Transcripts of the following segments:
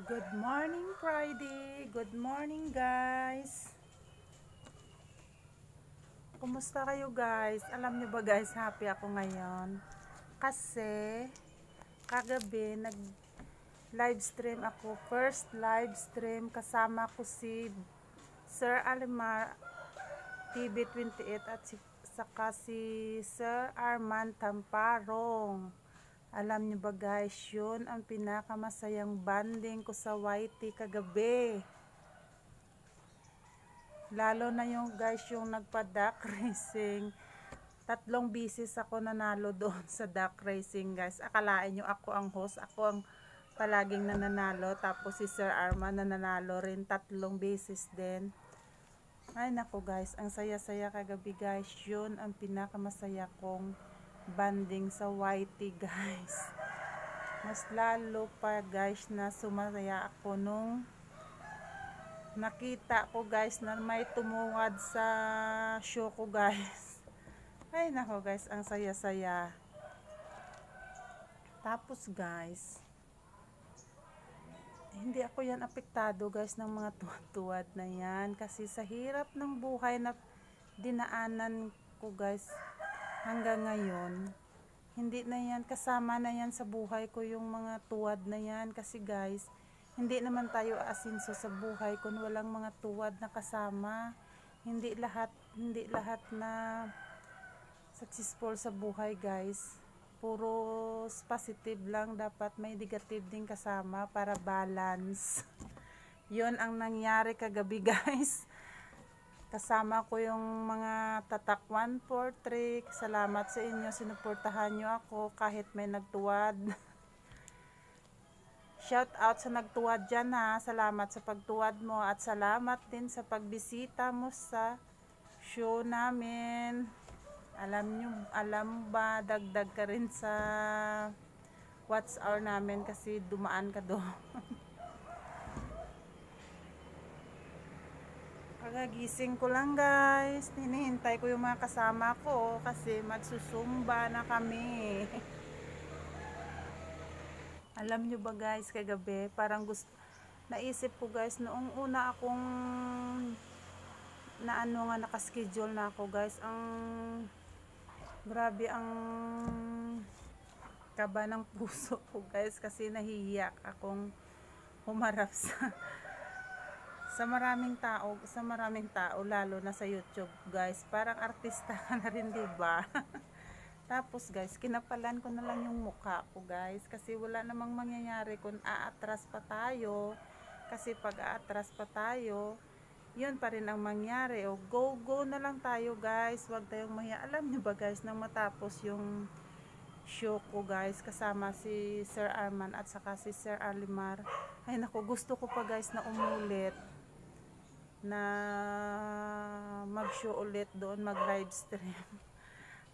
Good morning, Friday. Good morning, guys. Kumusta kayo, guys? Alam niyo ba, guys, happy ako ngayon. Kasi, kagabi, nag-live stream ako. First live stream, kasama ko si Sir Alimar TV28 at saka si Sir Arman Tamparong. Alam niyo ba, guys, yun ang pinakamasayang banding ko sa YT kagabi. Lalo na yung guys yung nagpa-duck racing. 3 beses ako nanalo doon sa duck racing, guys. Akalain nyo ako ang host, ako ang palaging nananalo. Tapos si Sir Arman nananalo rin 3 beses din. Ay nako, guys, ang saya-saya kagabi, guys. Yun ang pinakamasaya kong banding sa YT, guys. Mas lalo pa, guys, na sumaya ako nung nakita ko, guys, na may tumuwad sa show ko, guys. Ay nako, guys, ang saya-saya. Tapos, guys, hindi ako yan apektado, guys, ng mga tuwad na yan, kasi sa hirap ng buhay na dinaanan ko, guys, hanggang ngayon, hindi na yan, kasama na yan sa buhay ko yung mga tuwad na yan, kasi guys, hindi naman tayo aasinso sa buhay kung walang mga tuwad na kasama. Hindi lahat na successful sa buhay, guys. Puro positive lang, dapat may negative din kasama para balance. 'Yon ang nangyari kagabi, guys. Kasama ko yung mga tatak 143. Salamat sa inyo, sinuportahan nyo ako kahit may nagtuwad. Shout out sa nagtuwad dyan, ha. Salamat sa pagtuwad mo at salamat din sa pagbisita mo sa show namin. Alam ba, dagdag ka rin sa watch hour namin kasi dumaan ka doon. Kagagising ko lang, guys. Hinihintay ko yung mga kasama ko kasi magsusumba na kami. Alam nyo ba, guys, kagabi parang naisip ko, guys, noong una akong nakaschedule na ako, guys, ang grabe ang kaba ng puso ko, guys, kasi nahihiyak akong humarap sa maraming tao, lalo na sa YouTube, guys. Parang artista ka na rin, diba? Tapos, guys, kinapalan ko na lang yung mukha ko, guys, kasi wala namang mangyayari kung aatras pa tayo, kasi pag aatras pa tayo, yun pa rin ang mangyari. O go na lang tayo, guys, wag tayong mahiya. Alam nyo ba, guys, nang matapos yung show ko, guys, kasama si Sir Arman at saka si Sir Alimar, ay naku, gusto ko pa, guys, na umulit na mag show ulit doon, mag live stream.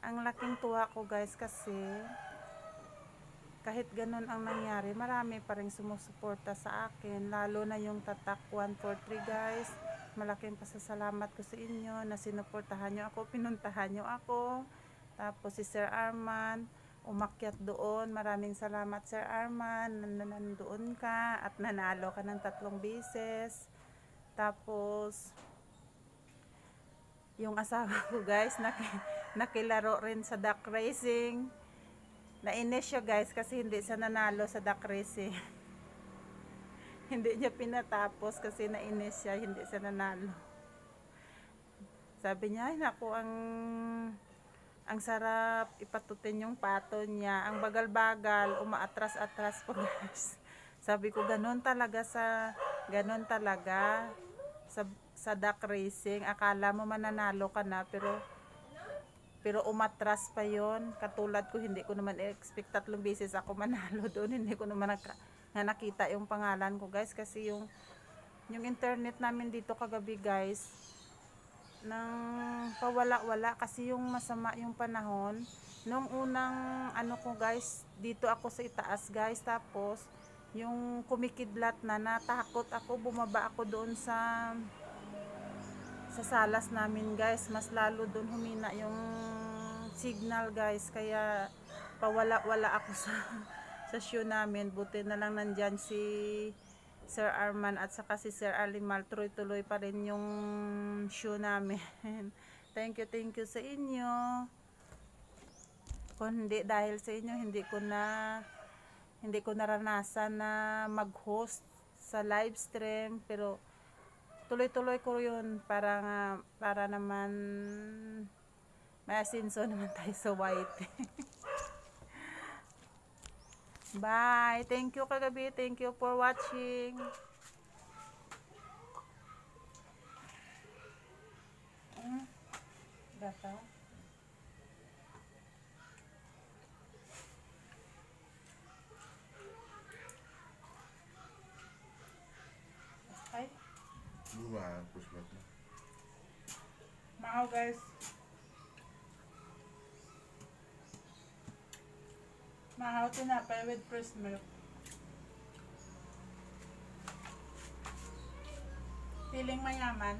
Ang laking tuwa ko, guys, kasi kahit ganun ang nangyari, marami pa rin sumusuporta sa akin, lalo na yung tatak 143, guys. Malaking pasasalamat ko sa inyo na sinuportahan nyo ako, pinuntahan nyo ako. Tapos si Sir Arman umakyat doon, maraming salamat, Sir Arman, nandoon ka at nanalo ka ng 3 beses. Tapos yung asawa ko, guys, nakilaro rin sa duck racing. Nainis siya, guys, kasi hindi siya nanalo sa duck racing. Hindi niya pinatapos kasi nainis siya, hindi siya nanalo. Sabi niya, ay naku, ang sarap ipatutin yung pato niya. Ang bagal-bagal, umaatras-atras po, guys. Sabi ko, ganun talaga sa duck racing. Akala mo mananalo ka na, pero umatras pa yon. Katulad ko, hindi ko naman expect 3 beses ako manalo doon. Hindi ko naman nakita yung pangalan ko, guys, kasi yung internet namin dito kagabi, guys, nang pawala-wala kasi yung masama yung panahon. Nung unang ko, guys, dito ako sa itaas, guys, tapos yung kumikidlat na, natakot ako, bumaba ako doon sa salas namin, guys. Mas lalo doon humina yung signal, guys, kaya pawala-wala ako sa show namin. Buti na lang nandyan si Sir Arman at saka si Sir Alimal, tuloy-tuloy pa rin yung show namin. Thank you sa inyo. Kung hindi dahil sa inyo, hindi ko naranasan na mag-host sa live stream, pero tuloy-tuloy ko yun para naman may asinso naman tayo sa white. Bye. Thank you kagabi. Thank you for watching. Gata. Ay. Buwan, push back na. Maaw guys. Maaw tinapay with fresh milk. Feeling mayaman.